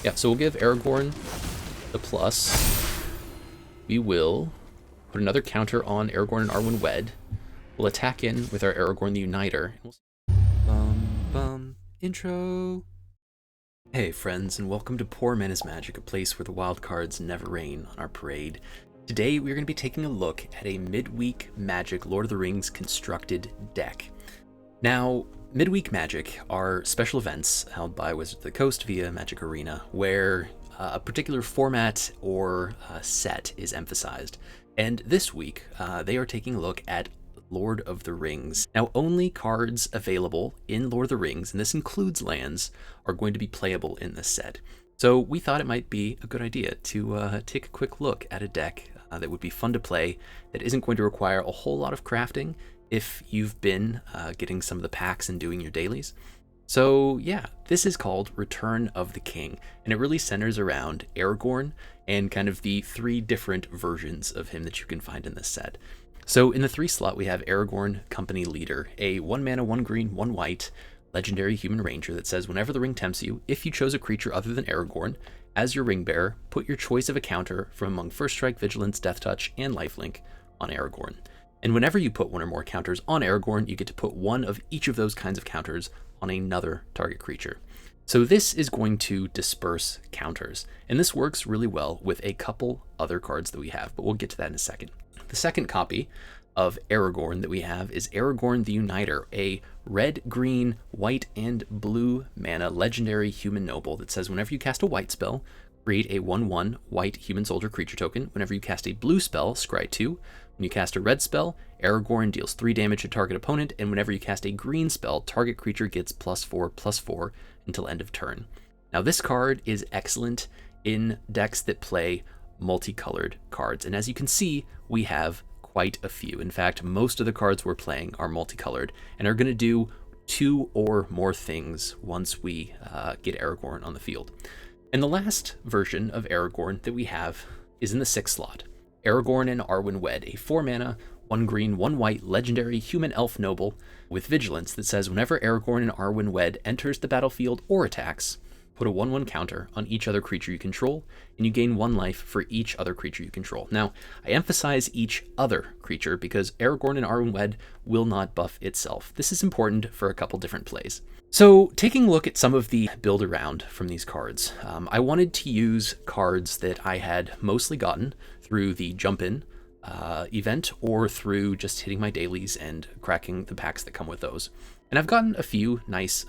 Yeah, so we'll give Aragorn the plus. We will put another counter on Aragorn and Arwen Wed. We'll attack in with our Aragorn the Uniter. Intro. Hey friends, and welcome to Poor Man's Magic, a place where the wild cards never rain on our parade. Today we're going to be taking a look at a Midweek Magic Lord of the Rings constructed deck. Now, Midweek Magic are special events held by Wizards of the Coast via Magic Arena, where a particular format or set is emphasized. And this week, they are taking a look at Lord of the Rings. Now, only cards available in Lord of the Rings, and this includes lands, are going to be playable in this set. So we thought it might be a good idea to take a quick look at a deck that would be fun to play, that isn't going to require a whole lot of crafting if you've been getting some of the packs and doing your dailies. So yeah, this is called Return of the King, and it really centers around Aragorn and kind of the three different versions of him that you can find in this set. So in the 3 slot, we have Aragorn, Company Leader, a 1 mana, 1 green, 1 white, legendary human ranger that says whenever the ring tempts you, if you chose a creature other than Aragorn as your ring bearer, put your choice of a counter from among First Strike, Vigilance, Death Touch, and Lifelink on Aragorn. And whenever you put one or more counters on Aragorn, you get to put one of each of those kinds of counters on another target creature. So this is going to disperse counters, and this works really well with a couple other cards that we have, but we'll get to that in a second. The second copy of Aragorn that we have is Aragorn the Uniter, a red, green, white, and blue mana legendary human noble that says whenever you cast a white spell, create a 1/1 white human soldier creature token. Whenever you cast a blue spell, scry 2. When you cast a red spell, Aragorn deals 3 damage to target opponent, and whenever you cast a green spell, target creature gets +4/+4 until end of turn. Now this card is excellent in decks that play multicolored cards, and as you can see, we have quite a few. In fact, most of the cards we're playing are multicolored and are going to do 2 or more things once we get Aragorn on the field. And the last version of Aragorn that we have is in the 6th slot. Aragorn and Arwen Wed, a 4 mana, 1 green, 1 white legendary human elf noble with vigilance that says whenever Aragorn and Arwen Wed enters the battlefield or attacks, put a 1/1 counter on each other creature you control, and you gain 1 life for each other creature you control. Now, I emphasize each other creature because Aragorn and Arwen Wed will not buff itself. This is important for a couple different plays. So, taking a look at some of the build around from these cards, I wanted to use cards that I had mostly gotten through the jump in event or through just hitting my dailies and cracking the packs that come with those. And I've gotten a few nice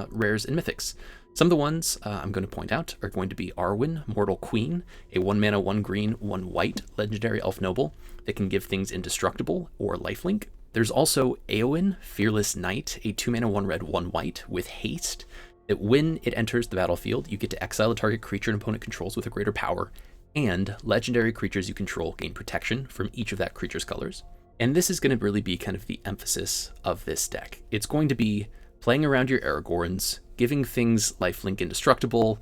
rares and mythics. Some of the ones I'm going to point out are going to be Arwen, Mortal Queen, a 1 mana, 1 green, 1 white legendary elf noble that can give things indestructible or lifelink. There's also Éowyn, Fearless Knight, a 2 mana, 1 red, 1 white with haste that when it enters the battlefield, you get to exile a target creature an opponent controls with a greater power, and legendary creatures you control gain protection from each of that creature's colors. And this is going to really be kind of the emphasis of this deck. It's going to be playing around your Aragorns, giving things lifelink indestructible,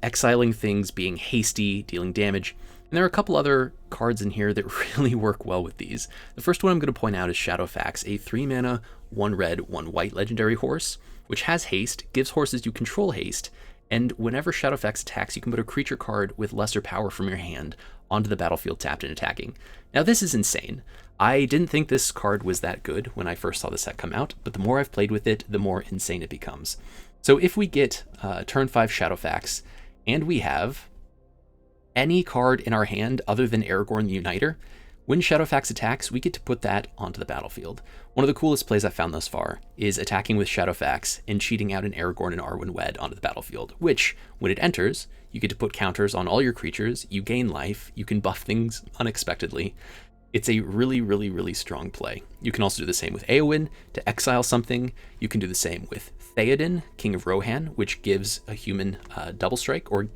exiling things, being hasty, dealing damage. And there are a couple other cards in here that really work well with these. The first one I'm going to point out is Shadowfax, a 3 mana, 1 red, 1 white legendary horse, which has haste, gives horses you control haste, and whenever Shadowfax attacks, you can put a creature card with lesser power from your hand onto the battlefield tapped and attacking. Now this is insane. I didn't think this card was that good when I first saw the set come out, but the more I've played with it, the more insane it becomes. So if we get turn 5 Shadowfax, and we have any card in our hand other than Aragorn the Uniter, when Shadowfax attacks, we get to put that onto the battlefield. One of the coolest plays I've found thus far is attacking with Shadowfax and cheating out an Aragorn and Arwen Wed onto the battlefield, which, when it enters, you get to put counters on all your creatures, you gain life, you can buff things unexpectedly. It's a really, really, really strong play. You can also do the same with Éowyn to exile something. You can do the same with Theoden, King of Rohan, which gives a human double strike, or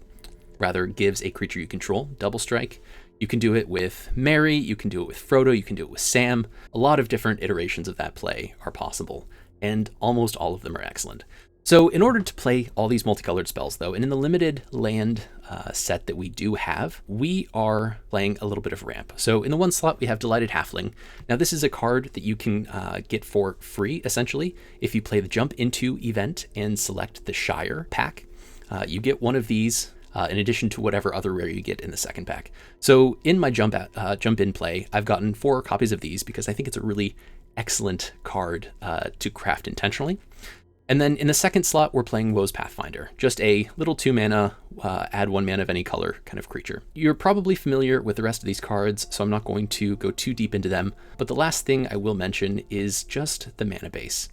rather gives a creature you control double strike. You can do it with Merry, you can do it with Frodo, you can do it with Sam. A lot of different iterations of that play are possible, and almost all of them are excellent. So in order to play all these multicolored spells though, and in the limited land set that we do have, we are playing a little bit of ramp. So in the 1 slot, we have Delighted Halfling. Now this is a card that you can get for free, essentially, if you play the Jump Into event and select the Shire pack. you get one of these in addition to whatever other rare you get in the second pack. So in my jump in play, I've gotten 4 copies of these because I think it's a really excellent card to craft intentionally. And then in the second slot, we're playing Woe's Pathfinder, just a little 2 mana, add 1 mana of any color kind of creature. You're probably familiar with the rest of these cards, so I'm not going to go too deep into them. But the last thing I will mention is just the mana base.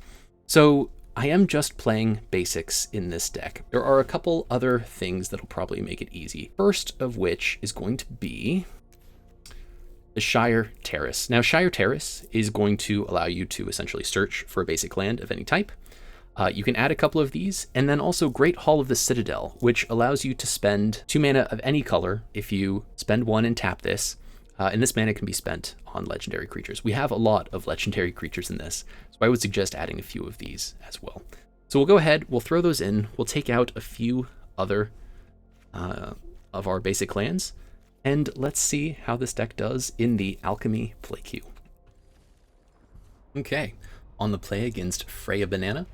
So I am just playing basics in this deck. There are a couple other things that'll probably make it easy. First of which is going to be the Shire Terrace. Now, Shire Terrace is going to allow you to essentially search for a basic land of any type. You can add a couple of these, and then also Great Hall of the Citadel, which allows you to spend 2 mana of any color if you spend 1 and tap this. And this mana can be spent on legendary creatures. We have a lot of legendary creatures in this, so I would suggest adding a few of these as well. So we'll go ahead, we'll throw those in, we'll take out a few other of our basic lands, and let's see how this deck does in the Alchemy play queue. Okay, on the play against Freya Banana,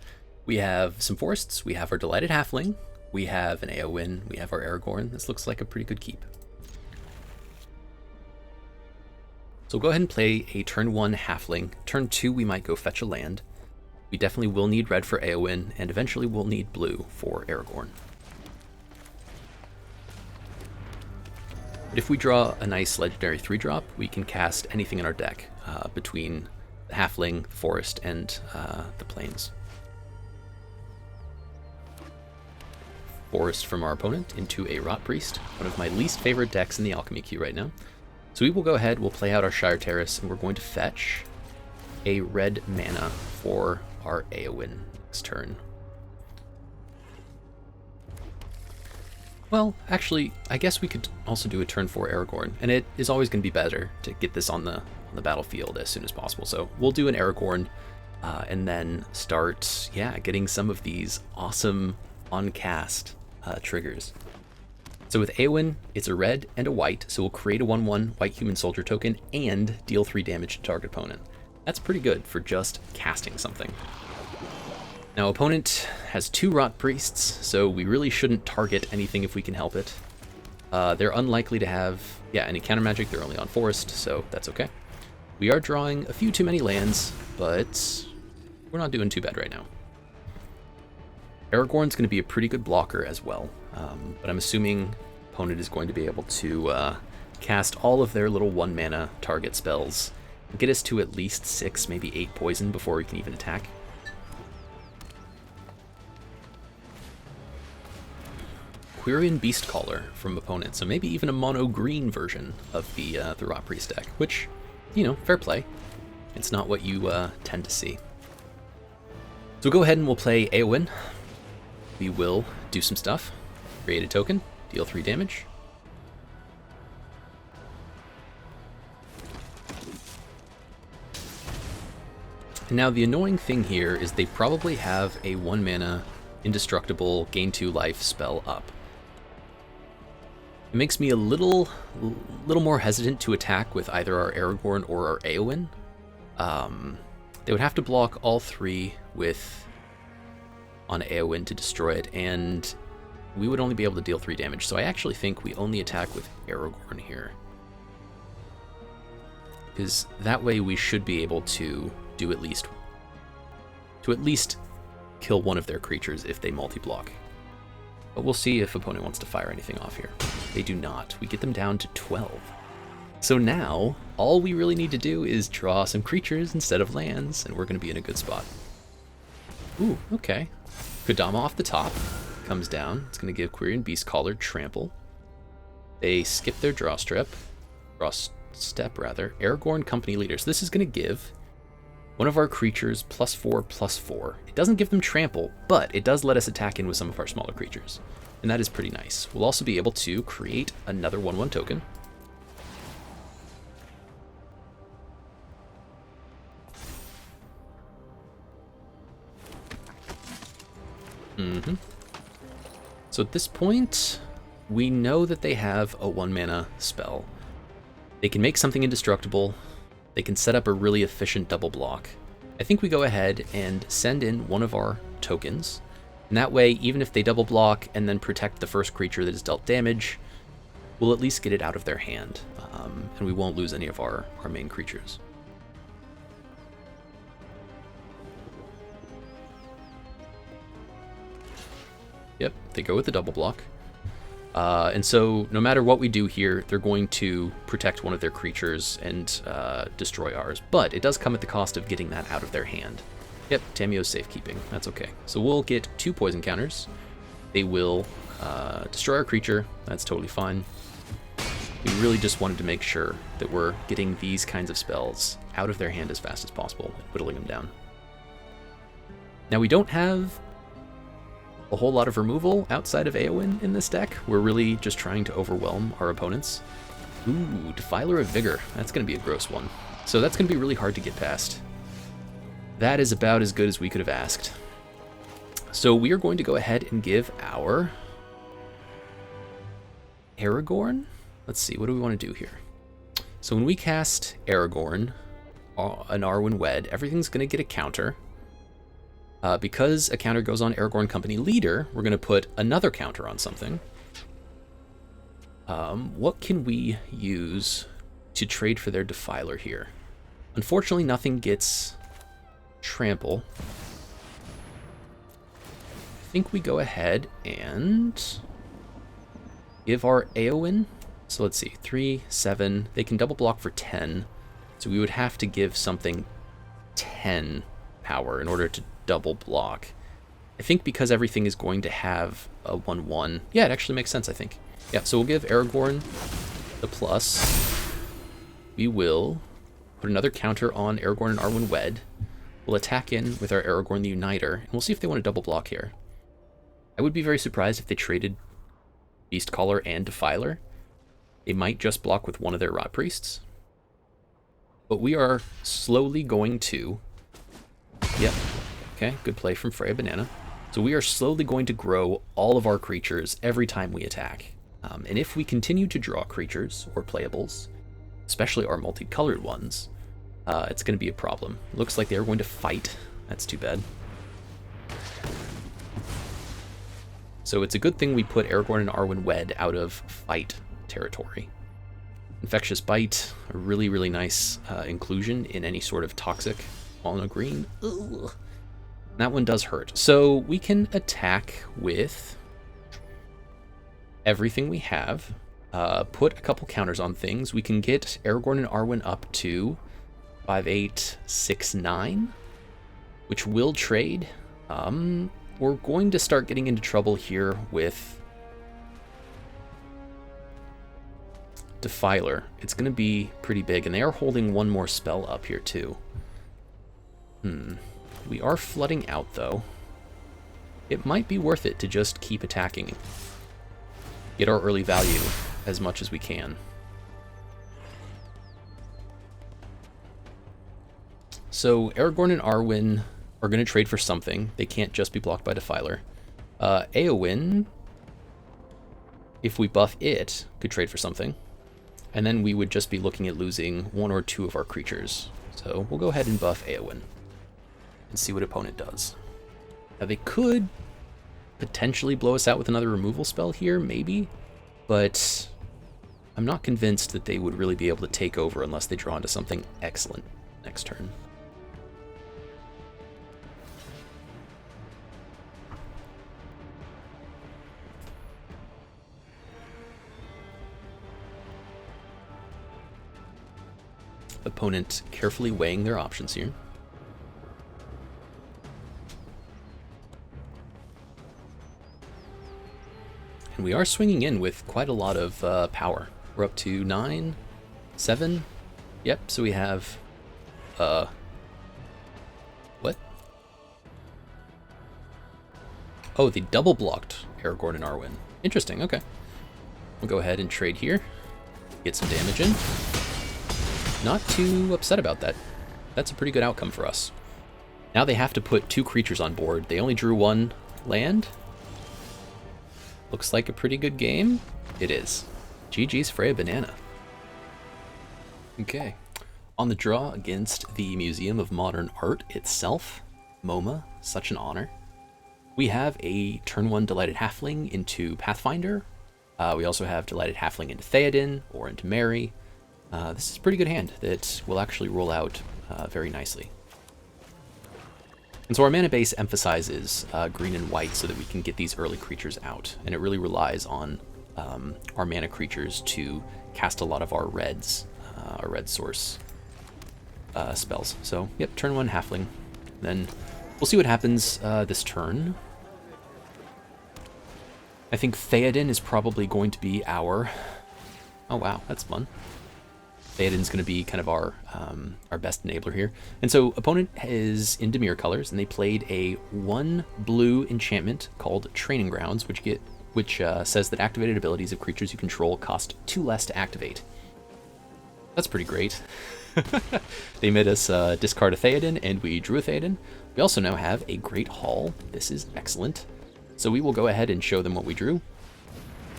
we have some forests, we have our Delighted Halfling, we have an Éowyn, we have our Aragorn. This looks like a pretty good keep. So we'll go ahead and play a turn 1 Halfling. Turn 2 we might go fetch a land. We definitely will need red for Éowyn, and eventually we'll need blue for Aragorn. But if we draw a nice legendary 3-drop, we can cast anything in our deck between the Halfling, the Forest, and the Plains. Forest from our opponent into a Rot Priest, one of my least favorite decks in the Alchemy queue right now. So we will go ahead, we'll play out our Shire Terrace, and we're going to fetch a red mana for our Éowyn next turn. Well, actually, I guess we could also do a turn 4 Aragorn, and it is always going to be better to get this on the battlefield as soon as possible. So we'll do an Aragorn, and then start, getting some of these awesome on-cast triggers. So with Éowyn, it's a red and a white, so we'll create a 1/1 white human soldier token and deal 3 damage to target opponent. That's pretty good for just casting something. Now, opponent has 2 Rot Priests, so we really shouldn't target anything if we can help it. They're unlikely to have, any counter magic. They're only on forest, so that's okay. We are drawing a few too many lands, but we're not doing too bad right now. Aragorn's going to be a pretty good blocker as well, but I'm assuming opponent is going to be able to cast all of their little 1 mana target spells and get us to at least 6, maybe 8 poison before we can even attack. Quirion Beastcaller from opponent, so maybe even a mono green version of the Rot Priest deck, which, fair play. It's not what you tend to see. So we'll go ahead and we'll play Éowyn. We will do some stuff. Create a token, deal 3 damage. And now the annoying thing here is they probably have a 1 mana indestructible gain 2 life spell up. It makes me a little more hesitant to attack with either our Aragorn or our Éowyn. They would have to block all 3 on Éowyn to destroy it, and we would only be able to deal 3 damage. So I actually think we only attack with Aragorn here, because that way we should be able to do at least kill one of their creatures if they multi-block. But we'll see if opponent wants to fire anything off here. They do not. We get them down to 12. So now, all we really need to do is draw some creatures instead of lands, and we're going to be in a good spot. Ooh, okay. Kodama off the top comes down. It's going to give Quirion Beastcaller trample. They skip their draw step, Aragorn Company Leader. So this is going to give one of our creatures +4/+4. It doesn't give them trample, but it does let us attack in with some of our smaller creatures, and that is pretty nice. We'll also be able to create another 1/1 token. So at this point, we know that they have a 1 mana spell. They can make something indestructible. They can set up a really efficient double block. I think we go ahead and send in one of our tokens, And that way, even if they double block and then protect the first creature that is dealt damage, we'll at least get it out of their hand, and we won't lose any of our main creatures. Yep, they go with the double block. And so no matter what we do here, they're going to protect one of their creatures and destroy ours. But it does come at the cost of getting that out of their hand. Yep, Tamio's safekeeping. That's okay. So we'll get 2 poison counters. They will destroy our creature. That's totally fine. We really just wanted to make sure that we're getting these kinds of spells out of their hand as fast as possible and whittling them down. Now we don't have a whole lot of removal outside of Éowyn in this deck. We're really just trying to overwhelm our opponents. Ooh, Defiler of Vigor. That's going to be a gross one. So that's going to be really hard to get past. That is about as good as we could have asked. So we are going to go ahead and give our Aragorn. Let's see, what do we want to do here? So when we cast Aragorn, an Arwen Wed, everything's going to get a counter. Because a counter goes on Aragorn Company Leader, we're going to put another counter on something. What can we use to trade for their Defiler here? Unfortunately, nothing gets Trample. I think we go ahead and give our Éowyn. So let's see, 3, 7. They can double block for 10. So we would have to give something 10 power in order to double block. I think because everything is going to have a 1/1. Yeah, it actually makes sense, I think. Yeah, so we'll give Aragorn the plus. We will put another counter on Aragorn and Arwen Wed. We'll attack in with our Aragorn the Uniter, and we'll see if they want to double block here. I would be very surprised if they traded Beastcaller and Defiler. They might just block with one of their Rot Priests. But we are slowly going to... Yep. Okay, good play from Freya Banana. So we are slowly going to grow all of our creatures every time we attack. And if we continue to draw creatures or playables, especially our multicolored ones, it's going to be a problem. Looks like they're going to fight. That's too bad. So it's a good thing we put Aragorn and Arwen Wed out of fight territory. Infectious Bite, a really, really nice inclusion in any sort of toxic mono green. Ugh. That one does hurt. So we can attack with everything we have, put a couple counters on things. We can get Aragorn and Arwen up to 5, 8, 6, 9, which will trade. We're going to start getting into trouble here with Defiler. It's going to be pretty big, and they are holding one more spell up here too. We are flooding out though. It might be worth it to just keep attacking. Get our early value as much as we can. So Aragorn and Arwen are going to trade for something. They can't just be blocked by Defiler. Éowyn, if we buff it, could trade for something. And then we would just be looking at losing 1 or 2 of our creatures. So we'll go ahead and buff Éowyn and see what opponent does. Now they could potentially blow us out with another removal spell here, maybe, but I'm not convinced that they would really be able to take over unless they draw into something excellent next turn. Opponent carefully weighing their options here. And we are swinging in with quite a lot of power. We're up to 9, 7. Yep, so we have... what? Oh, they double blocked Aragorn and Arwen. Interesting, okay. We'll go ahead and trade here. Get some damage in. Not too upset about that. That's a pretty good outcome for us. Now they have to put 2 creatures on board. They only drew 1 land. Looks like a pretty good game. It is. GG's Freya Banana. Okay. On the draw against the Museum of Modern Art itself, MoMA, such an honor. We have a turn 1 Delighted Halfling into Pathfinder. We also have Delighted Halfling into Theoden or into Mary. This is a pretty good hand that will actually roll out very nicely. And so our mana base emphasizes green and white so that we can get these early creatures out. And it really relies on our mana creatures to cast a lot of our reds, our red source spells. So, yep, turn 1 Halfling. Then we'll see what happens this turn. I think Theoden is probably going to be our... Oh, wow, that's fun. Theoden's going to be kind of our best enabler here. And so opponent is in Dimir colors, and they played a 1 blue enchantment called Training Grounds, which says that activated abilities of creatures you control cost 2 less to activate. That's pretty great. They made us discard a Theoden, and we drew a Theoden. We also now have a Great Hall. This is excellent. So we will go ahead and show them what we drew,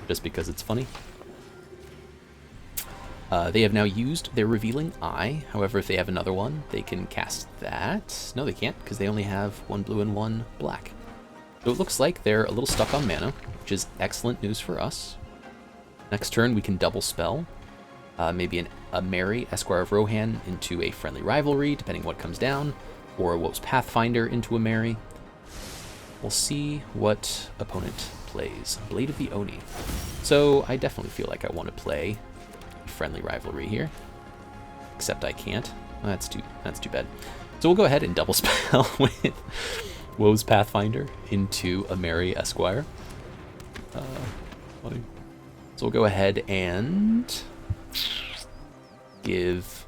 just because it's funny. They have now used their Revealing Eye. However, if they have another one, they can cast that. No, they can't, because they only have 1 blue and 1 black. So it looks like they're a little stuck on mana, which is excellent news for us. Next turn, we can double spell. Maybe a Mary, Esquire of Rohan, into a Friendly Rivalry, depending what comes down, or a Woe's Pathfinder into a Mary. We'll see what opponent plays. Blade of the Oni. So I definitely feel like I want to play Friendly Rivalry here, except I can't. Oh, that's too bad. So we'll go ahead and double spell with Woe's Pathfinder into a Mary Esquire. So we'll go ahead and give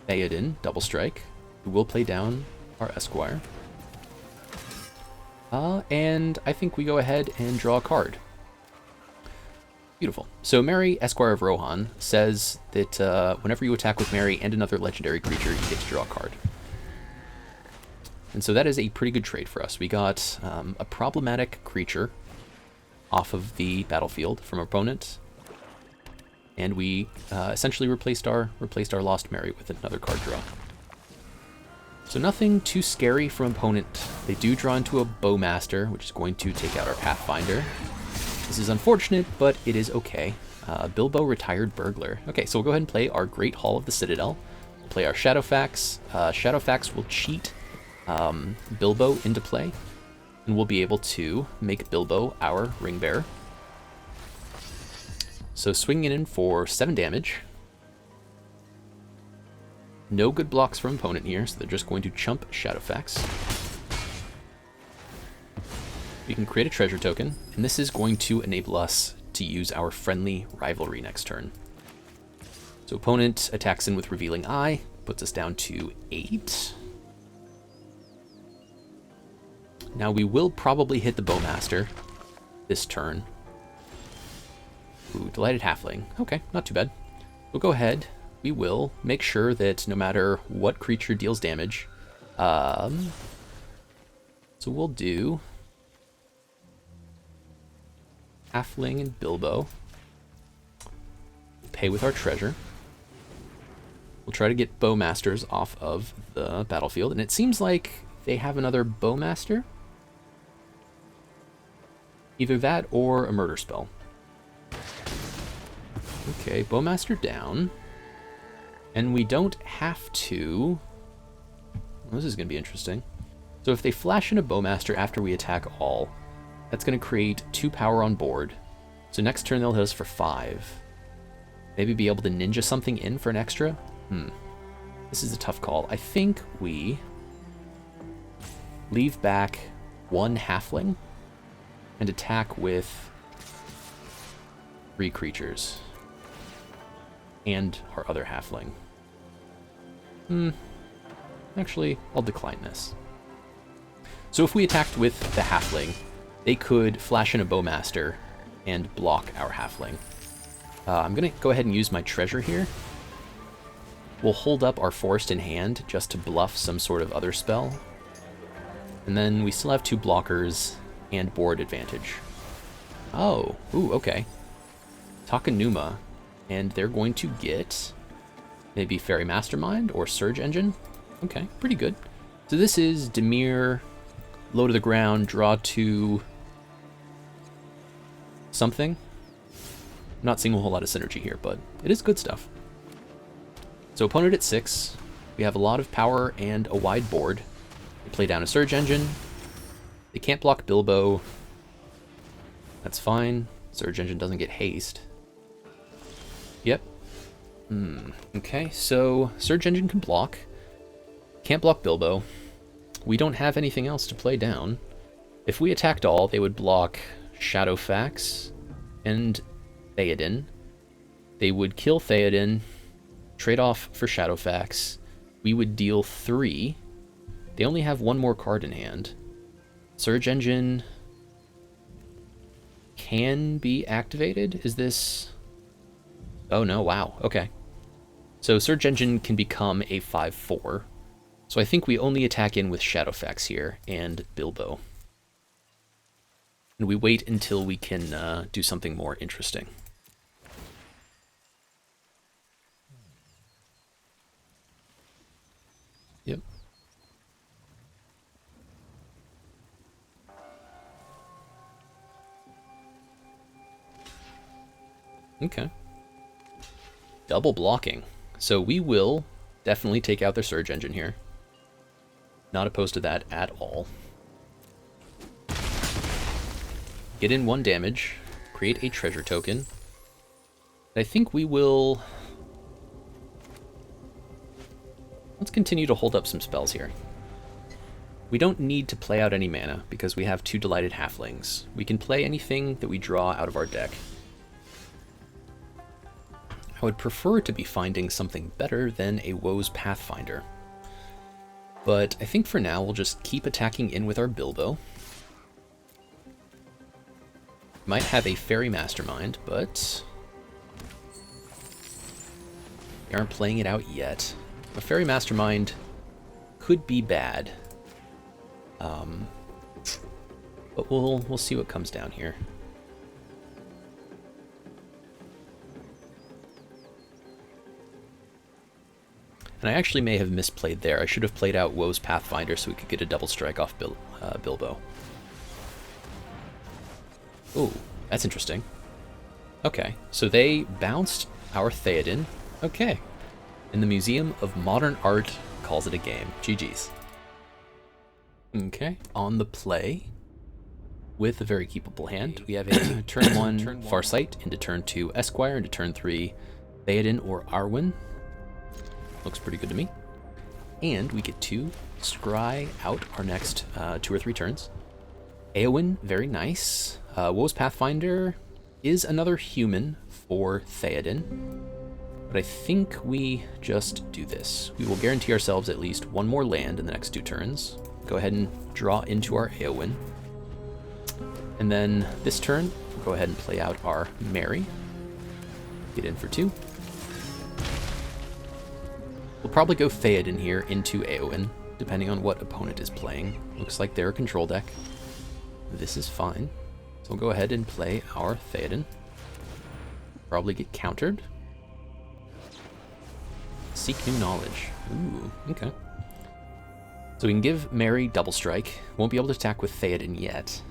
Theoden double strike, who will play down our Esquire. And I think we go ahead and draw a card. Beautiful. So Mary, Esquire of Rohan, says that whenever you attack with Mary and another legendary creature, you get to draw a card. And so that is a pretty good trade for us. We got a problematic creature off of the battlefield from our opponent, and we essentially replaced our Lost Mary with another card draw. So nothing too scary from opponent. They do draw into a Bowmaster, which is going to take out our Pathfinder. This is unfortunate, but it is okay. Bilbo, Retired Burglar. Okay, so we'll go ahead and play our Great Hall of the Citadel. We'll play our Shadowfax. Shadowfax will cheat Bilbo into play, and we'll be able to make Bilbo our Ring Bearer. So swinging in for 7 damage. No good blocks from opponent here, so they're just going to chump Shadowfax. We can create a treasure token, and this is going to enable us to use our Friendly Rivalry next turn. So opponent attacks in with Revealing Eye, puts us down to 8. Now we will probably hit the Bowmaster this turn. Ooh, Delighted Halfling. Okay, not too bad. We'll go ahead. We will make sure that no matter what creature deals damage, so we'll do Halfling and Bilbo. Pay with our treasure. We'll try to get Bowmasters off of the battlefield, and it seems like they have another Bowmaster. Either that or a murder spell. Okay, Bowmaster down. And we don't have to... Well, this is going to be interesting. So if they flash in a Bowmaster after we attack all, that's going to create 2 power on board. So next turn they'll hit us for 5. Maybe be able to ninja something in for an extra? This is a tough call. I think we leave back 1 Halfling and attack with 3 creatures. And our other Halfling. Actually, I'll decline this. So if we attacked with the Halfling, they could flash in a Bowmaster and block our Halfling. I'm going to go ahead and use my treasure here. We'll hold up our Forest in hand just to bluff some sort of other spell. And then we still have 2 blockers and board advantage. Oh, ooh, okay. Takanuma. And they're going to get maybe Fairy Mastermind or Surge Engine. Okay, pretty good. So this is Dimir low to the ground, draw 2 something. I'm not seeing a whole lot of synergy here, but it is good stuff. So opponent at 6. We have a lot of power and a wide board. They play down a Surge Engine. They can't block Bilbo. That's fine. Surge Engine doesn't get haste. Yep. Okay, so Surge Engine can block. Can't block Bilbo. We don't have anything else to play down. If we attacked all, they would block Shadowfax and Theoden. They would kill Theoden, trade off for Shadowfax. We would deal 3. They only have 1 more card in hand. Surge Engine can be activated? Is this... Oh no, wow, okay. So Surge Engine can become a 5/4. So I think we only attack in with Shadowfax here and Bilbo. And we wait until we can do something more interesting. Yep. Okay. Double blocking. So we will definitely take out their Surge Engine here. Not opposed to that at all. Get in 1 damage. Create a treasure token. I think we will... Let's continue to hold up some spells here. We don't need to play out any mana because we have 2 Delighted Halflings. We can play anything that we draw out of our deck. I would prefer to be finding something better than a Woe's Pathfinder. But I think for now we'll just keep attacking in with our Bilbo. Might have a Fairy Mastermind, but we aren't playing it out yet. A Fairy Mastermind could be bad. But we'll see what comes down here. And I actually may have misplayed there. I should have played out Woe's Pathfinder so we could get a double strike off Bilbo. Ooh, that's interesting. Okay, so they bounced our Theoden. Okay. And the Museum of Modern Art calls it a game. GG's. Okay, on the play, with a very keepable hand, we have a turn 1 Farsight, into turn 2 Esquire, into turn 3 Theoden or Arwen. Looks pretty good to me. And we get to scry out our next 2 or 3 turns. Éowyn, very nice. Woe's Pathfinder is another human for Theoden. But I think we just do this. We will guarantee ourselves at least 1 more land in the next 2 turns. Go ahead and draw into our Éowyn. And then this turn, we'll go ahead and play out our Mary. Get in for 2. We'll probably go Theoden here into Éowyn, depending on what opponent is playing. Looks like they're a control deck. This is fine. So we'll go ahead and play our Theoden. Probably get countered. Seek New Knowledge. Ooh, okay. So we can give Mary double strike. Won't be able to attack with Theoden yet.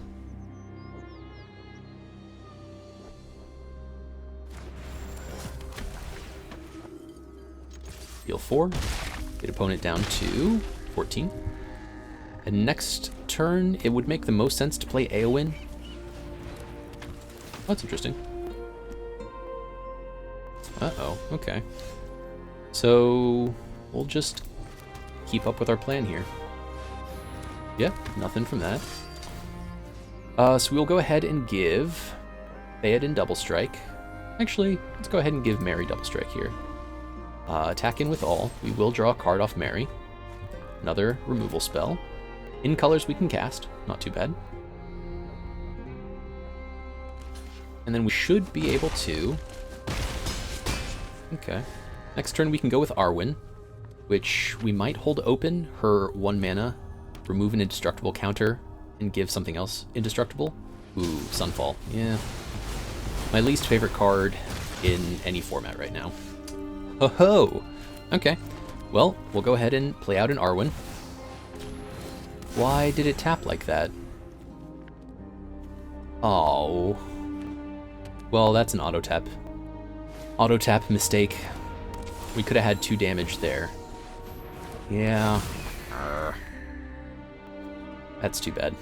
Deal 4. Get opponent down to 14. And next turn, it would make the most sense to play Éowyn. Oh, that's interesting. Uh-oh, okay. So we'll just keep up with our plan here. Yep, nothing from that. So we'll go ahead and give Theoden double strike. Actually, let's go ahead and give Mary double strike here. Attack in with all. We will draw a card off Mary. Another removal spell. In colors we can cast. Not too bad. And then we should be able to... Okay. Next turn we can go with Arwen, which we might hold open her 1 mana, remove an indestructible counter, and give something else indestructible. Ooh, Sunfall. Yeah. My least favorite card in any format right now. Ho-ho! Okay. Well, we'll go ahead and play out an Arwen. Why did it tap like that? Oh. Well, that's an auto tap. Auto tap mistake. We could have had 2 damage there. Yeah. That's too bad.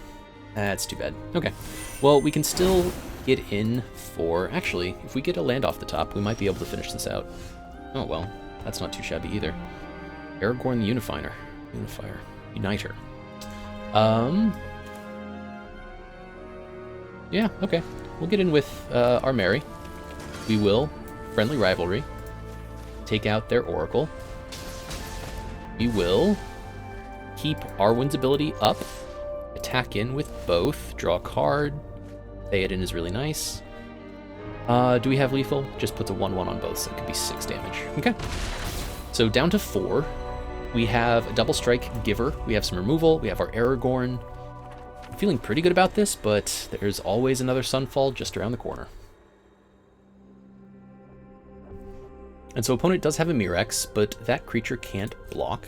That's too bad. Okay. Well, we can still get in for... Actually, if we get a land off the top, we might be able to finish this out. Oh, well. That's not too shabby either. Aragorn the Unifier. Uniter. Yeah, okay. We'll get in with our Mary. We will Friendly Rivalry. Take out their Oracle. We will keep Arwen's ability up. Attack in with both. Draw a card. Theoden is really nice. Do we have lethal? Just puts a 1/1 on both, so it could be 6 damage. Okay. So down to 4. We have a double strike giver. We have some removal. We have our Aragorn. I'm feeling pretty good about this, but there's always another Sunfall just around the corner. And so opponent does have a Mirex, but that creature can't block.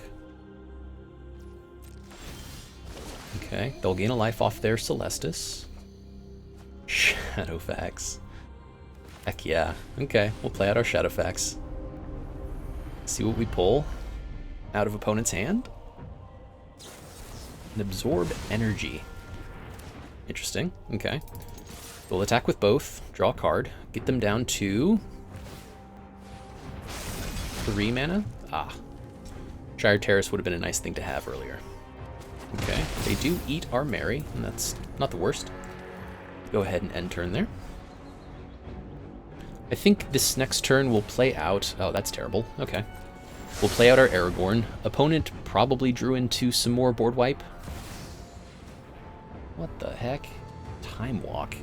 Okay, they'll gain a life off their Celestis. Shadowfax. Heck yeah. Okay, we'll play out our Shadowfax. See what we pull out of opponent's hand. And absorb energy. Interesting. Okay. We'll attack with both. Draw a card. Get them down to 3 mana. Ah. Shire Terrace would have been a nice thing to have earlier. Okay. They do eat our Mary, and that's not the worst. Go ahead and end turn there. I think this next turn will play out... Oh, that's terrible. Okay. We'll play out our Aragorn. Opponent probably drew into some more board wipe. What the heck? Time Walk.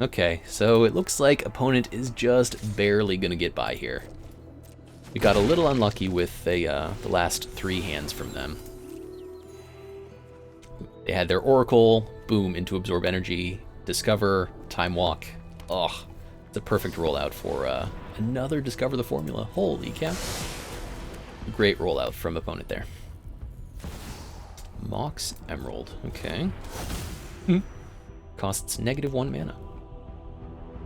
Okay, so it looks like opponent is just barely going to get by here. We got a little unlucky with the last 3 hands from them. They had their Oracle, boom, into Absorb Energy, Discover, Time Walk. Ugh, it's a perfect rollout for another Discover the Formula. Holy cow. Great rollout from opponent there. Mox Emerald, okay. Costs -1 mana.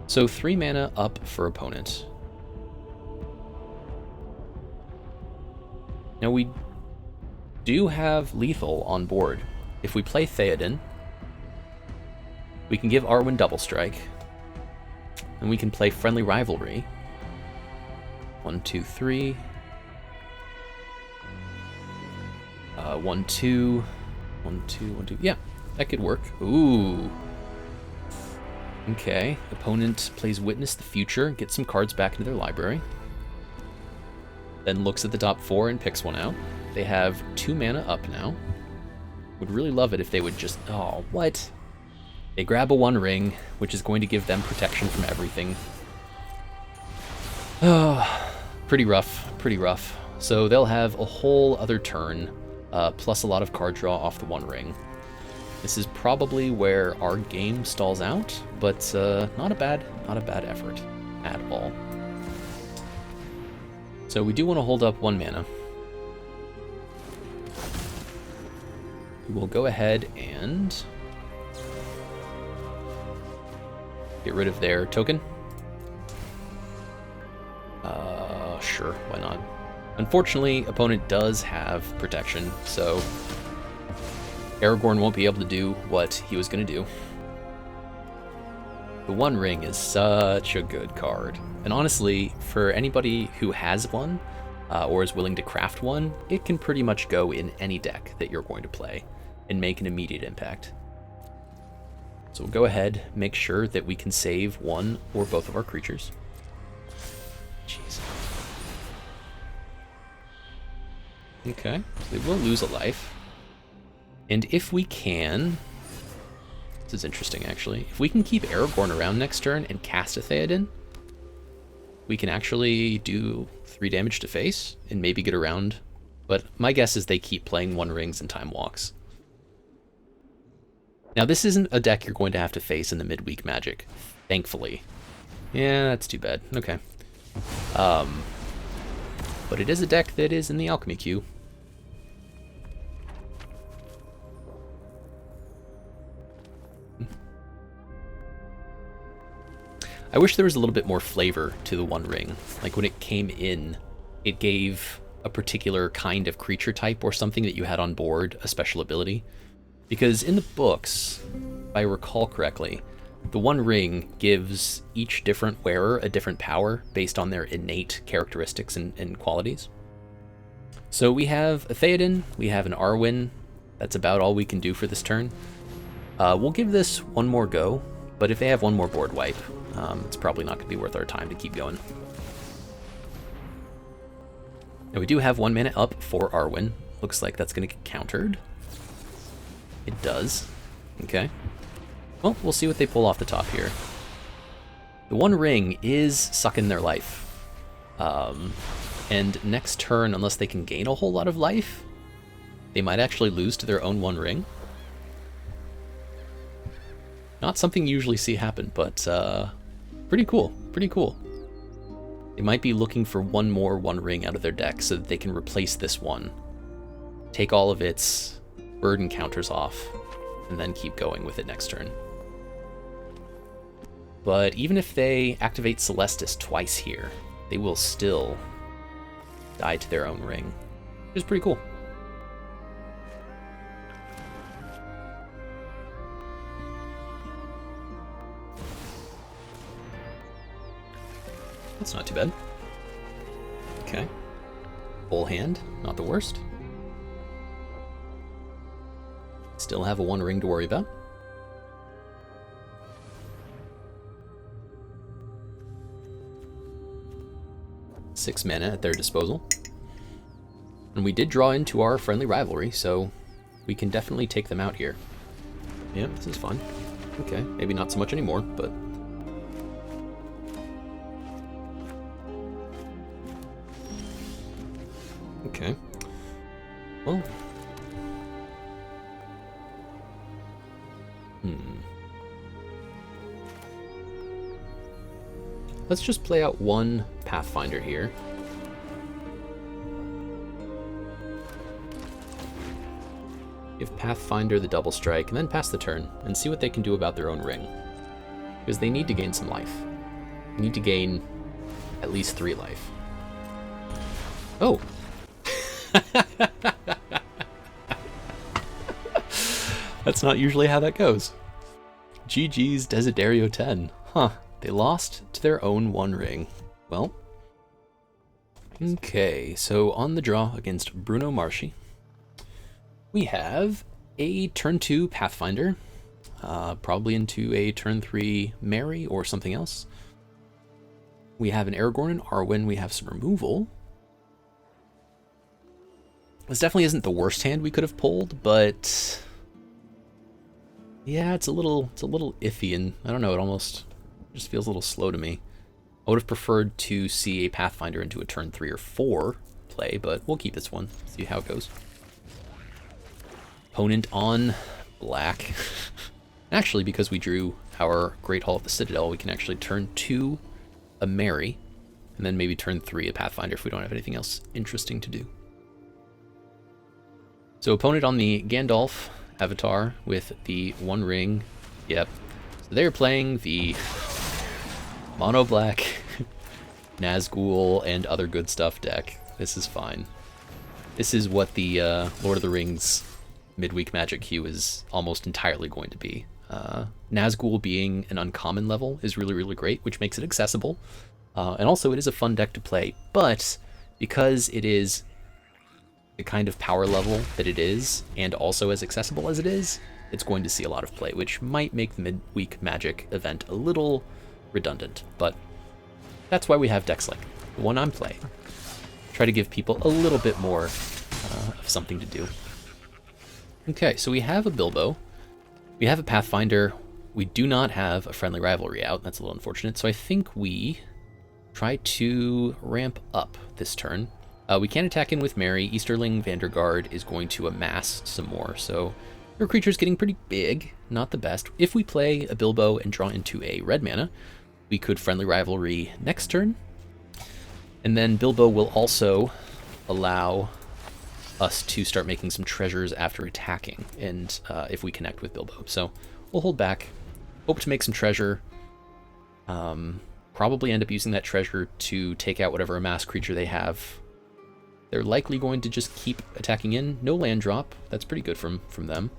So 3 mana up for opponent. Now we do have lethal on board. If we play Theoden, we can give Arwen double strike, and we can play Friendly Rivalry. 1, 2, 3. 1, 2. 1, 2, 1, 2. Yeah, that could work. Ooh. Okay, opponent plays Witness the Future, gets some cards back into their library. Then looks at the top 4 and picks one out. They have 2 mana up now. Would really love it if they would just... Oh, what? They grab a 1 ring, which is going to give them protection from everything. Oh, pretty rough, pretty rough. So they'll have a whole other turn, plus a lot of card draw off the 1 ring. This is probably where our game stalls out, but not a bad effort at all. So we do want to hold up 1 mana. We'll go ahead and get rid of their token. Sure, why not? Unfortunately, opponent does have protection, so Aragorn won't be able to do what he was going to do. The 1 ring is such a good card. And honestly, for anybody who has one, or is willing to craft one, it can pretty much go in any deck that you're going to play and make an immediate impact. So we'll go ahead, make sure that we can save 1 or both of our creatures. Jeez. Okay, so they will lose a life. And if we can... This is interesting, actually. If we can keep Aragorn around next turn and cast a Theoden, we can actually do 3 damage to face and maybe get around. But my guess is they keep playing 1 rings and Time Walks. Now, this isn't a deck you're going to have to face in the Midweek Magic, thankfully. Yeah, that's too bad. Okay. but it is a deck that is in the alchemy queue. I wish there was a little bit more flavor to the One Ring. Like when it came in, it gave a particular kind of creature type or something that you had on board a special ability. Because in the books, if I recall correctly, the One Ring gives each different wearer a different power based on their innate characteristics and qualities. So we have a Theoden, we have an Arwen. That's about all we can do for this turn. We'll give this one more go, but if they have one more board wipe, it's probably not going to be worth our time to keep going. Now we do have 1 mana up for Arwen. Looks like that's going to get countered. It does. Okay. Well, we'll see what they pull off the top here. The One Ring is sucking their life. And next turn, unless they can gain a whole lot of life, they might actually lose to their own One Ring. Not something you usually see happen, but pretty cool, pretty cool. They might be looking for one more One Ring out of their deck so that they can replace this one, take all of its burden counters off, and then keep going with it next turn. But even if they activate Celestis twice here, they will still die to their own ring, which is pretty cool. That's not too bad. Okay. Full hand, not the worst. Still have a One Ring to worry about. Six mana at their disposal. And we did draw into our friendly rivalry, so we can definitely take them out here. Yeah, this is fun. Okay, maybe not so much anymore, but... Okay. Well... Let's just play out one Pathfinder here. Give Pathfinder the double strike, and then pass the turn, and see what they can do about their own ring. Because they need to gain some life. They need to gain at least 3 life. Oh! That's not usually how that goes. GG's Desiderio 10. Huh. They lost to their own One Ring. Well. Okay, so on the draw against Bruno Marshy, we have a turn 2 Pathfinder, probably into a turn 3 Mary or something else. We have an Aragorn and Arwen. We have some removal. This definitely isn't the worst hand we could have pulled, but yeah, it's a little iffy, and I don't know, it almost just feels a little slow to me. I would have preferred to see a Pathfinder into a turn 3 or 4 play, but we'll keep this one, see how it goes. Opponent on black. Actually, because we drew our Great Hall of the Citadel, we can actually turn 2 a Mary, and then maybe turn 3 a Pathfinder if we don't have anything else interesting to do. So opponent on the Gandalf avatar with the One Ring. Yep. So they're playing the mono black Nazgul and other good stuff deck. This is fine. This is what the Lord of the Rings Midweek Magic queue is almost entirely going to be. Nazgul being an uncommon level is really, really great, which makes it accessible. And also it is a fun deck to play, but because it is the kind of power level that it is, and also as accessible as it is, it's going to see a lot of play, which might make the Midweek Magic event a little redundant, but that's why we have decks like the one I'm playing. Try to give people a little bit more of something to do. Okay, so we have a Bilbo, we have a Pathfinder, we do not have a friendly rivalry out. That's a little unfortunate, so I think we try to ramp up this turn. We can attack in with Mary. Easterling Vanderguard is going to amass some more, so your creature's getting pretty big, not the best. If we play a Bilbo and draw into a red mana, we could friendly rivalry next turn. And then Bilbo will also allow us to start making some treasures after attacking, and if we connect with Bilbo. So we'll hold back, hope to make some treasure, probably end up using that treasure to take out whatever amass creature they have. They're likely going to just keep attacking in. No land drop, that's pretty good from them.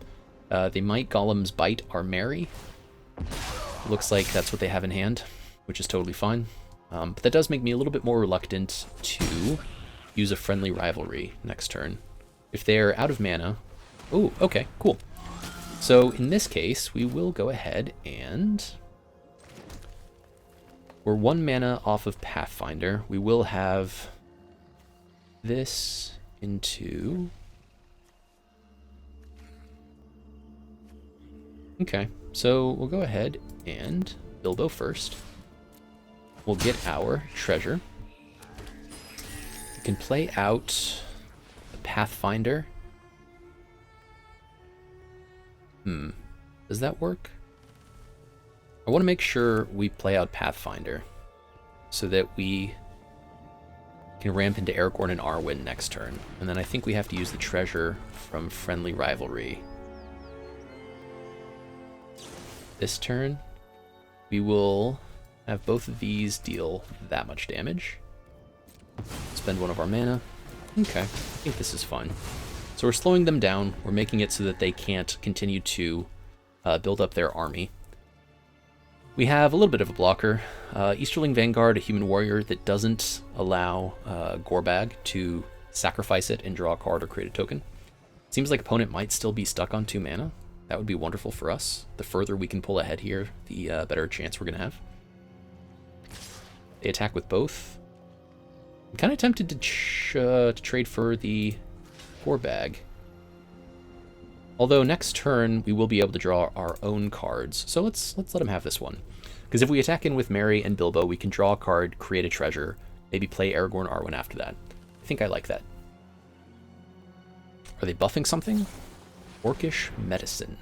They might Golem's Bite our Merry. Looks like that's what they have in hand, which is totally fine. But that does make me a little bit more reluctant to use a Friendly Rivalry next turn. If they're out of mana... Oh, okay, cool. So in this case, we will go ahead and... We're 1 mana off of Pathfinder. We will have this into... Okay, so we'll go ahead and Bilbo first. We'll get our treasure. We can play out the Pathfinder. Does that work? I want to make sure we play out Pathfinder so that we can ramp into Aragorn and Arwen next turn. And then I think we have to use the treasure from Friendly Rivalry. This turn, we will have both of these deal that much damage. Spend 1 of our mana. Okay, I think this is fine. So we're slowing them down. We're making it so that they can't continue to build up their army. We have a little bit of a blocker. Easterling Vanguard, a human warrior that doesn't allow Gorbag to sacrifice it and draw a card or create a token. Seems like opponent might still be stuck on 2 mana. That would be wonderful for us. The further we can pull ahead here, the better chance we're going to have. They attack with both. I'm kind of tempted to trade for the Gorbag. Although next turn we will be able to draw our own cards. So let's let him have this one. Because if we attack in with Merry and Bilbo, we can draw a card, create a treasure, maybe play Aragorn Arwen after that. I think I like that. Are they buffing something? Orcish Medicine.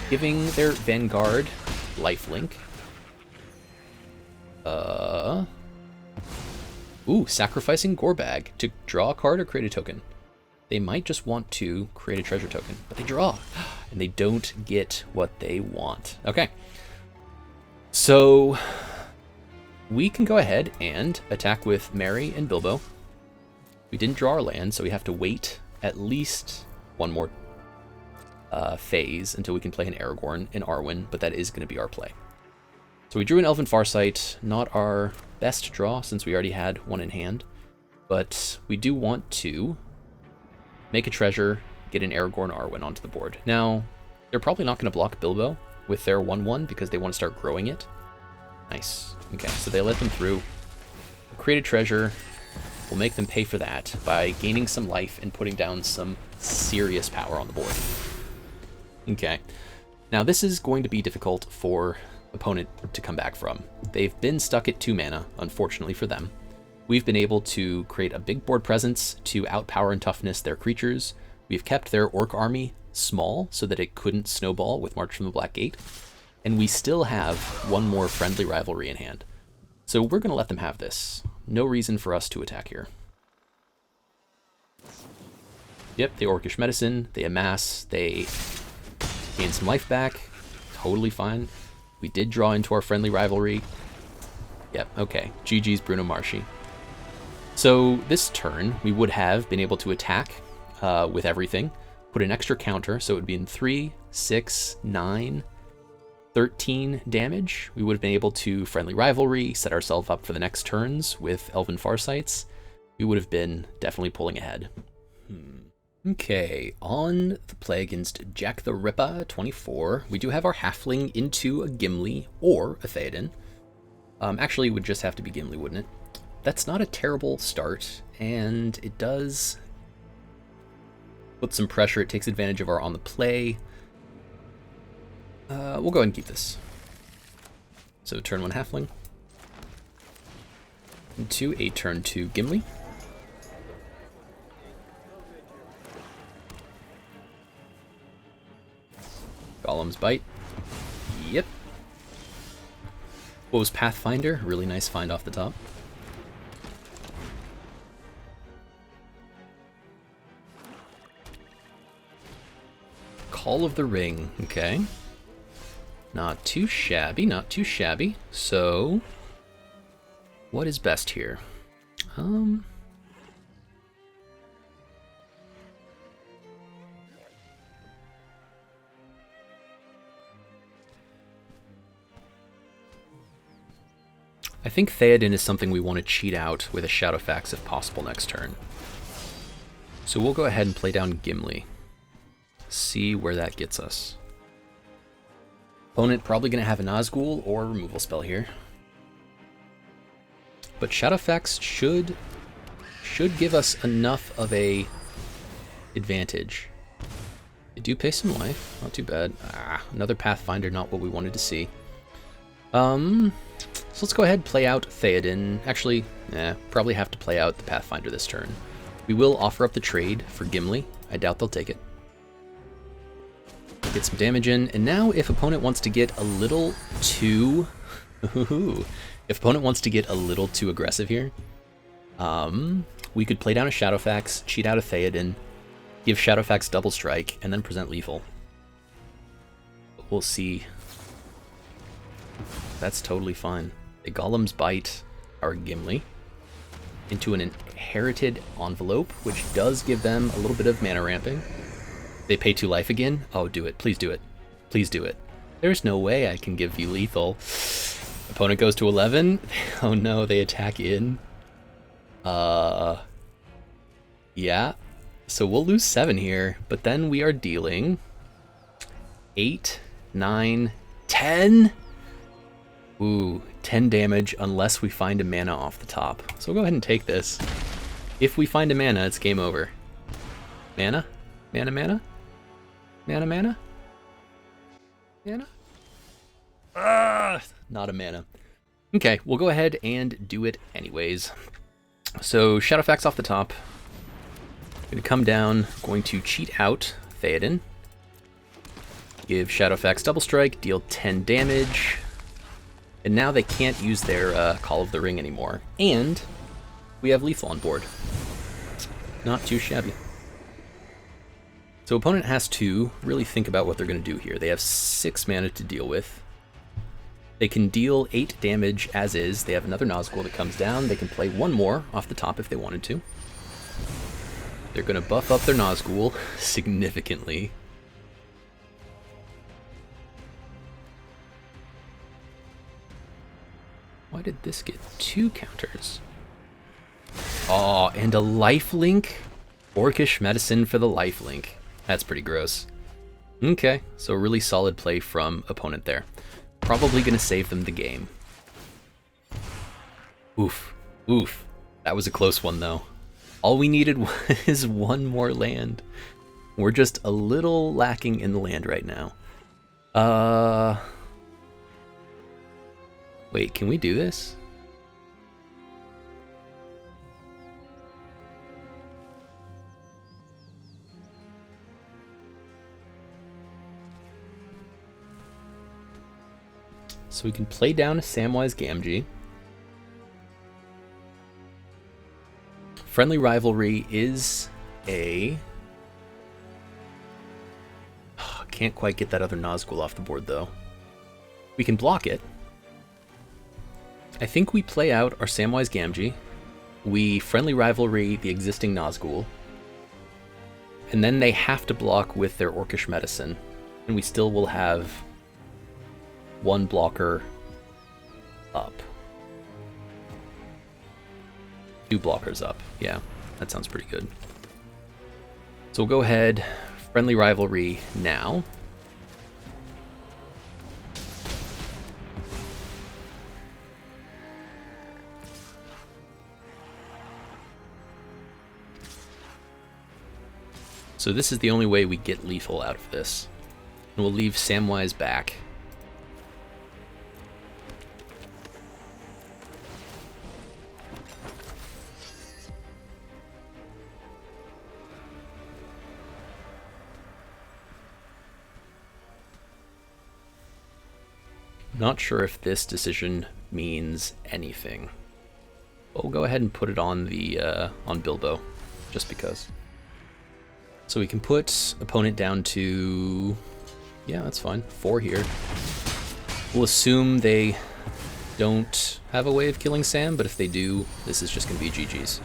Giving their Vanguard lifelink. Ooh, sacrificing Gorbag to draw a card or create a token. They might just want to create a treasure token, but they draw, and they don't get what they want. Okay. So we can go ahead and attack with Merry and Bilbo. We didn't draw our land, so we have to wait at least 1 more phase until we can play an Aragorn and Arwen, but that is going to be our play. So we drew an Elven Farsight, not our best draw since we already had 1 in hand, but we do want to make a treasure, get an Aragorn Arwen onto the board. Now, they're probably not going to block Bilbo with their 1/1 because they want to start growing it. Nice. Okay, so they let them through. We'll create a treasure. We'll make them pay for that by gaining some life and putting down some serious power on the board. Okay. Now, this is going to be difficult for opponent to come back from. They've been stuck at 2 mana, unfortunately for them. We've been able to create a big board presence to outpower and toughness their creatures. We've kept their orc army small so that it couldn't snowball with March from the Black Gate. And we still have 1 more Friendly Rivalry in hand. So we're going to let them have this. No reason for us to attack here. Yep, they Orcish Medicine, they amass, they gain some life back. Totally fine. We did draw into our Friendly Rivalry. Yep, okay. GG's Bruno Marshy. So this turn, we would have been able to attack with everything, put an extra counter, so it would be in 3, 6, 9, 13 damage. We would have been able to Friendly Rivalry, set ourselves up for the next turns with Elven Farsights. We would have been definitely pulling ahead. Okay, on the play against Jack the Ripper 24, we do have our Halfling into a Gimli or a Theoden. Actually, it would just have to be Gimli, wouldn't it? That's not a terrible start, and it does put some pressure. It takes advantage of our on the play. We'll go ahead and keep this. So turn 1 Halfling. Into a turn 2 Gimli. Golem's Bite. Yep. What was Pathfinder? Really nice find off the top. Call of the Ring. Okay. Not too shabby, not too shabby. So, what is best here? I think Theoden is something we want to cheat out with a Shadowfax if possible next turn. So we'll go ahead and play down Gimli. See where that gets us. Opponent probably going to have a Nazgul or a removal spell here. But Shadowfax should give us enough of a advantage. They do pay some life, not too bad. Another Pathfinder, not what we wanted to see. So let's go ahead and play out Theoden. Actually, probably have to play out the Pathfinder this turn. We will offer up the trade for Gimli. I doubt they'll take it. Get some damage in, and now if opponent wants to get a little too... if opponent wants to get a little too aggressive here, we could play down a Shadowfax, cheat out a Theoden, give Shadowfax double strike, and then present lethal. But we'll see. That's totally fine. The Golems bite our Gimli into an inherited envelope, which does give them a little bit of mana ramping. They pay 2 life again? Oh, do it. Please do it. Please do it. There's no way I can give you lethal. Opponent goes to 11. Oh no, they attack in. Yeah. So we'll lose 7 here, but then we are dealing 8, 9, 10. Ooh, 10 damage unless we find a mana off the top. So we'll go ahead and take this. If we find a mana, it's game over. Mana? Mana, mana? Mana, mana? Mana? Not a mana. Okay, we'll go ahead and do it anyways. So, Shadowfax off the top. Going to come down, going to cheat out Theoden. Give Shadowfax double strike, deal 10 damage. And now they can't use their Call of the Ring anymore. And we have lethal on board. Not too shabby. So opponent has to really think about what they're going to do here. They have 6 mana to deal with. They can deal 8 damage as is. They have another Nazgul that comes down. They can play 1 more off the top if they wanted to. They're going to buff up their Nazgul significantly. Why did this get 2 counters? Oh, and a lifelink? Orcish Medicine for the lifelink. That's pretty gross. Okay, so a really solid play from opponent there. Probably going to save them the game. Oof. Oof. That was a close one, though. All we needed was 1 more land. We're just a little lacking in the land right now. Wait, can we do this? So we can play down a Samwise Gamgee. Friendly Rivalry is a... Can't quite get that other Nazgul off the board, though. We can block it. I think we play out our Samwise Gamgee. We Friendly Rivalry the existing Nazgul. And then they have to block with their Orcish Medicine. And we still will have 1 blocker up. 2 blockers up. Yeah, that sounds pretty good. So we'll go ahead, Friendly Rivalry now. So this is the only way we get lethal out of this. And we'll leave Samwise back. Not sure if this decision means anything. But we'll go ahead and put it on the on Bilbo, just because. So we can put opponent down to, yeah, that's fine, 4 here. We'll assume they don't have a way of killing Sam, but if they do, this is just going to be GG's.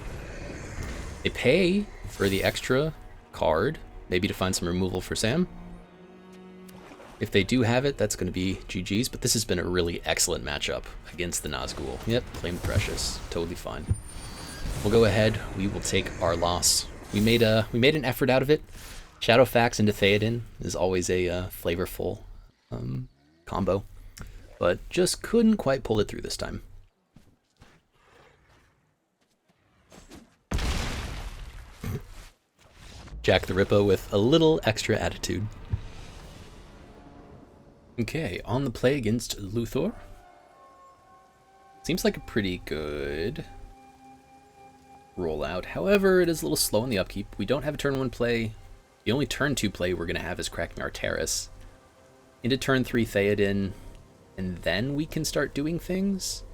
They pay for the extra card, maybe to find some removal for Sam. If they do have it, that's going to be GG's, but this has been a really excellent matchup against the Nazgul. Yep, Claimed Precious, totally fine. We'll go ahead, we will take our loss. We made an effort out of it. Shadowfax into Theoden is always a flavorful combo, but just couldn't quite pull it through this time. Jack the Ripper with a little extra attitude. Okay, on the play against Luthor. Seems like a pretty good rollout. However, it is a little slow in the upkeep. We don't have a turn 1 play. The only turn 2 play we're going to have is cracking our Terrace. Into turn 3 Theoden, and then we can start doing things.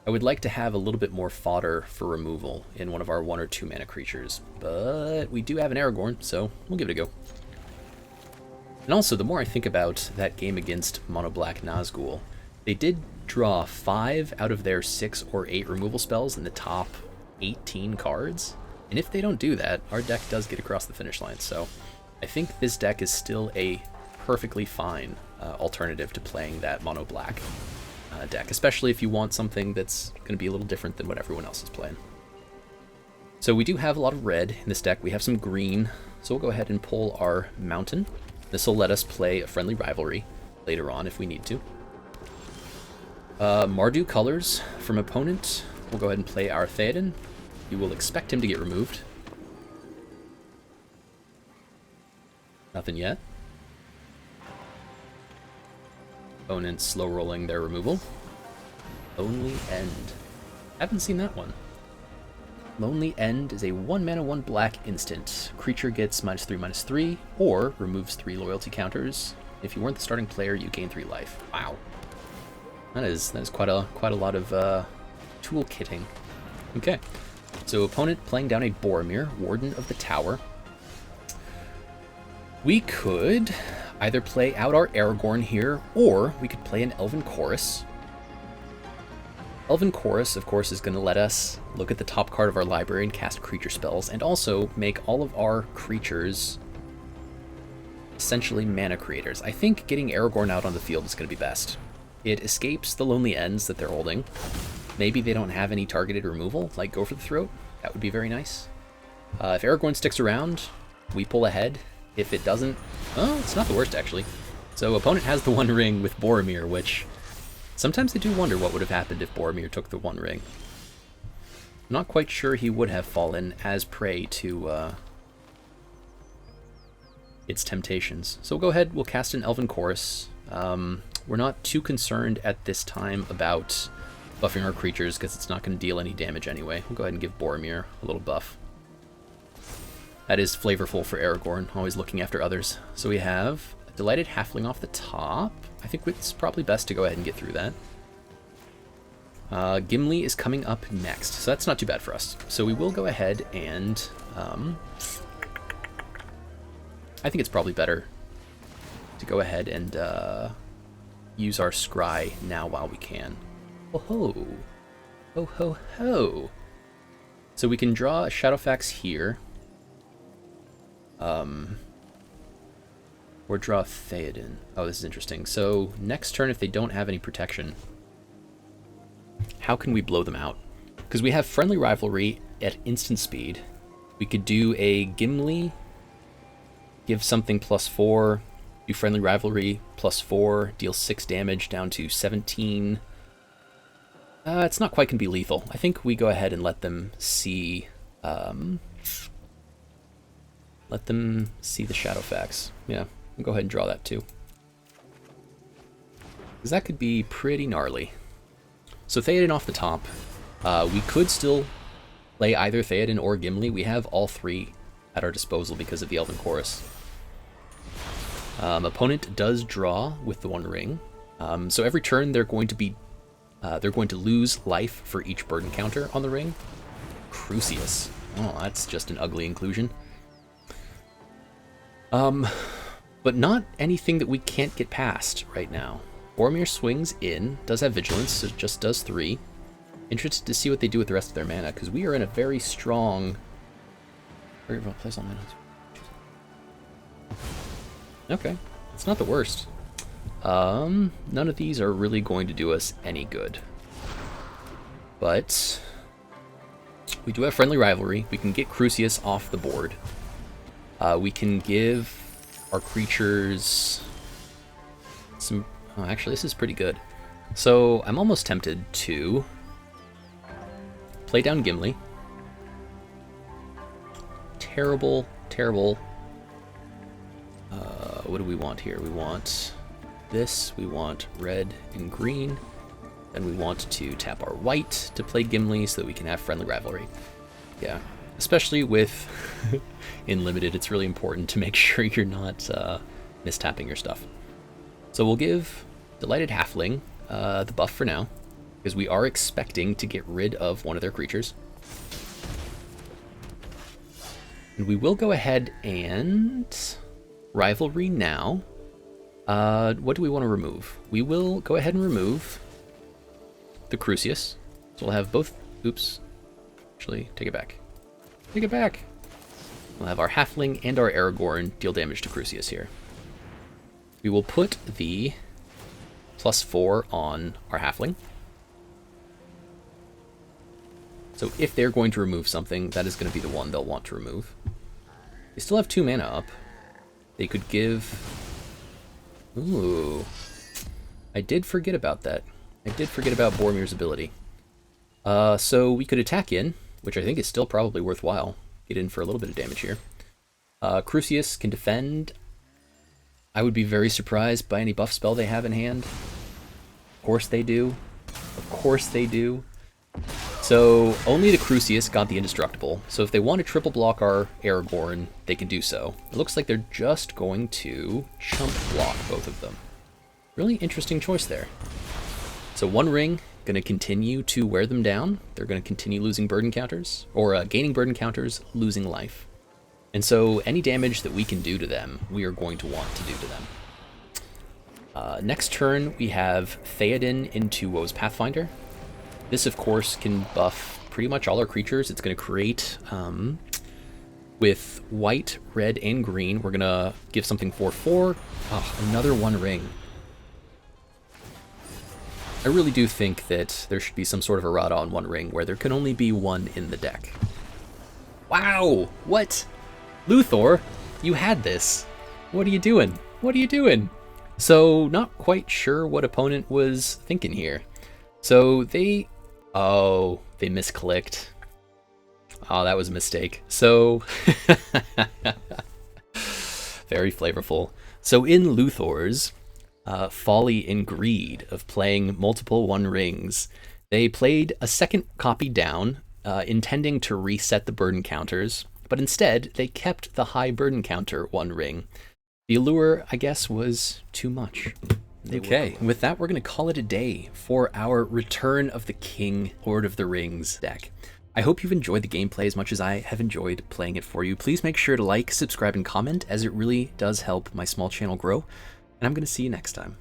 I would like to have a little bit more fodder for removal in one of our 1 or 2 mana creatures, but we do have an Aragorn, so we'll give it a go. And also, the more I think about that game against Mono Black Nazgul, they did draw 5 out of their 6 or 8 removal spells in the top 18 cards, and if they don't do that, our deck does get across the finish line. So I think this deck is still a perfectly fine alternative to playing that Mono Black deck, especially if you want something that's going to be a little different than what everyone else is playing. So we do have a lot of red in this deck. We have some green, so we'll go ahead and pull our Mountain. This will let us play a Friendly Rivalry later on if we need to. Mardu colors from opponent. We'll go ahead and play our Theoden. You will expect him to get removed. Nothing yet. Opponent slow rolling their removal. Lonely End. Haven't seen that one. Lonely End is a 1 mana 1 black instant. Creature gets -3/-3 or removes 3 loyalty counters. If you weren't the starting player, you gain 3 life. Wow. That is quite a lot of toolkitting. Okay. So opponent playing down a Boromir, Warden of the Tower. We could either play out our Aragorn here, or we could play an Elven Chorus. Elven Chorus, of course, is going to let us look at the top card of our library and cast creature spells, and also make all of our creatures essentially mana creators. I think getting Aragorn out on the field is going to be best. It escapes the Lonely Ends that they're holding. Maybe they don't have any targeted removal, like Go for the Throat. That would be very nice. If Aragorn sticks around, we pull ahead. If it doesn't, oh, it's not the worst, actually. So opponent has the 1 ring with Boromir, which sometimes I do wonder what would have happened if Boromir took the 1 ring. I'm not quite sure he would have fallen as prey to its temptations. So we'll go ahead, we'll cast an Elven Chorus. We're not too concerned at this time about buffing our creatures because it's not going to deal any damage anyway. We'll go ahead and give Boromir a little buff. That is flavorful for Aragorn, always looking after others. So we have a Delighted Halfling off the top. I think it's probably best to go ahead and get through that. Gimli is coming up next, so that's not too bad for us. So we will go ahead and... I think it's probably better to go ahead and use our Scry now while we can. Oh ho! Oh ho ho! So we can draw a Shadowfax here. Or draw Theoden. Oh, this is interesting. So next turn, if they don't have any protection, how can we blow them out? Because we have Friendly Rivalry at instant speed. We could do a Gimli, give something +4, do Friendly Rivalry +4, deal 6 damage down to 17. It's not quite going to be lethal. I think we go ahead and let them see... let them see the Shadowfax. Yeah, we'll go ahead and draw that too. Because that could be pretty gnarly. So Theoden off the top. We could still play either Theoden or Gimli. We have all 3 at our disposal because of the Elven Chorus. Opponent does draw with the 1 ring. So every turn they're going to lose life for each burden counter on the ring. Crucias. Oh, that's just an ugly inclusion. But not anything that we can't get past right now. Boromir swings in, does have vigilance, so it just does 3. Interested to see what they do with the rest of their mana, because we are in a very strong... place on mana. Okay, it's not the worst. None of these are really going to do us any good. But we do have Friendly Rivalry. We can get Crucias off the board. We can give our creatures some... Oh, actually, this is pretty good. So I'm almost tempted to play down Gimli. Terrible, terrible. What do we want here? We want this. We want red and green. And we want to tap our white to play Gimli so that we can have Friendly Rivalry. Yeah, especially with in Limited, it's really important to make sure you're not mistapping your stuff. So we'll give Delighted Halfling the buff for now, because we are expecting to get rid of one of their creatures. And we will go ahead and Rivalry now. What do we want to remove? We will go ahead and remove the Crucias. So we'll have both... Oops. Actually, take it back. Take it back! We'll have our Halfling and our Aragorn deal damage to Crucias here. We will put the +4 on our Halfling. So if they're going to remove something, that is going to be the one they'll want to remove. They still have 2 mana up. They could give... Ooh. I did forget about that. I did forget about Boromir's ability. So we could attack in, which I think is still probably worthwhile. Get in for a little bit of damage here. Crucias can defend. I would be very surprised by any buff spell they have in hand. Of course they do. Of course they do. So only the Crucias got the Indestructible. So if they want to triple block our Aragorn, they can do so. It looks like they're just going to chump block both of them. Really interesting choice there. So One Ring, going to continue to wear them down. They're going to continue losing burden counters, or gaining burden counters, losing life. And so any damage that we can do to them, we are going to want to do to them. Next turn, we have Theoden into Woe's Pathfinder. This, of course, can buff pretty much all our creatures. It's going to create, with white, red, and green, we're going to give something 4/4. Oh, another One Ring. I really do think that there should be some sort of errata on One Ring where there can only be one in the deck. Wow! What? Luthor, you had this. What are you doing? What are you doing? So, not quite sure what opponent was thinking here. So, they... Oh, they misclicked. Oh, that was a mistake. So... Very flavorful. So, in Luthor's folly and greed of playing multiple One Rings, they played a second copy down, intending to reset the burden counters, but instead they kept the high burden counter One Ring. The allure, I guess, was too much. Okay, with that, we're going to call it a day for our Return of the King Lord of the Rings deck. I hope you've enjoyed the gameplay as much as I have enjoyed playing it for you. Please make sure to like, subscribe, and comment, as it really does help my small channel grow. And I'm going to see you next time.